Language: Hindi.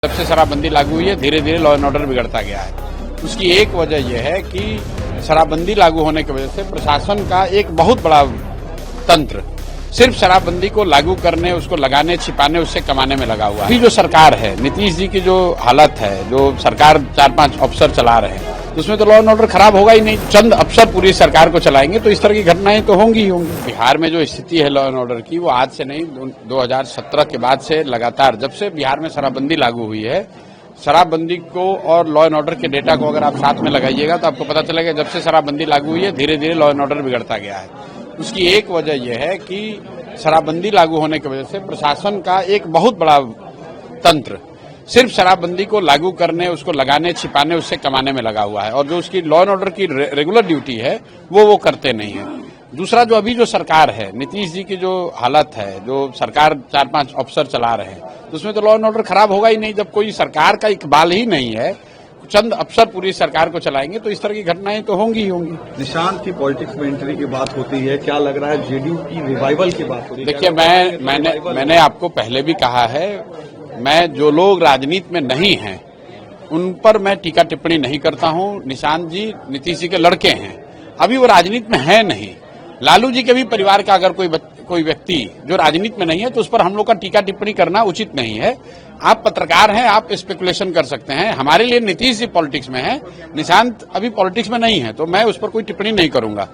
जब से शराबबंदी लागू हुई है धीरे धीरे लॉ एंड ऑर्डर बिगड़ता गया है। उसकी एक वजह यह है कि शराबबंदी लागू होने की वजह से प्रशासन का एक बहुत बड़ा तंत्र सिर्फ शराबबंदी को लागू करने, उसको लगाने, छिपाने, उससे कमाने में लगा हुआ है। अभी जो सरकार है, नीतीश जी की जो हालत है, जो सरकार 4-5 अफसर चला रहे हैं, तो उसमें तो लॉ एंड ऑर्डर खराब होगा ही नहीं। चंद अफसर पूरी सरकार को चलाएंगे तो इस तरह की घटनाएं तो होंगी ही होंगी। बिहार में जो स्थिति है लॉ एंड ऑर्डर की, वो आज से नहीं, 2017 के बाद से लगातार, जब से बिहार में शराबबंदी लागू हुई है, शराबबंदी को और लॉ एंड ऑर्डर के डेटा को अगर आप साथ में लगाइएगा तो आपको पता चलेगा जब से शराबबंदी लागू हुई है धीरे धीरे लॉ एंड ऑर्डर बिगड़ता गया है। उसकी एक वजह यह है कि शराबबंदी लागू होने की वजह से प्रशासन का एक बहुत बड़ा तंत्र सिर्फ शराबबंदी को लागू करने, उसको लगाने, छिपाने, उससे कमाने में लगा हुआ है, और जो उसकी लॉ एंड ऑर्डर की रेगुलर ड्यूटी है वो करते नहीं है। दूसरा, जो अभी जो सरकार है, नीतीश जी की जो हालत है, जो सरकार 4-5 अफसर चला रहे हैं, तो उसमें तो लॉ एंड ऑर्डर खराब होगा ही नहीं। जब कोई सरकार का इकबाल ही नहीं है, चंद अफसर पूरी सरकार को चलाएंगे तो इस तरह की घटनाएं तो होंगी ही होंगी। निशांत की पॉलिटिक्स में एंट्री की बात होती है, क्या लग रहा है जेडीयू की रिवाइवल की बात होती है? देखिए, मैंने आपको पहले भी कहा है, मैं जो लोग राजनीति में नहीं हैं उन पर मैं टीका टिप्पणी नहीं करता हूं। निशांत जी नीतीश जी के लड़के हैं, अभी वो राजनीति में है नहीं। लालू जी के भी परिवार का अगर कोई व्यक्ति जो राजनीति में नहीं है तो उस पर हम लोग का टीका टिप्पणी करना उचित नहीं है। आप पत्रकार हैं, आप स्पेकुलेशन कर सकते हैं। हमारे लिए नीतीश जी पॉलिटिक्स में है, निशांत अभी पॉलिटिक्स में नहीं है, तो मैं उस पर कोई टिप्पणी नहीं करूंगा।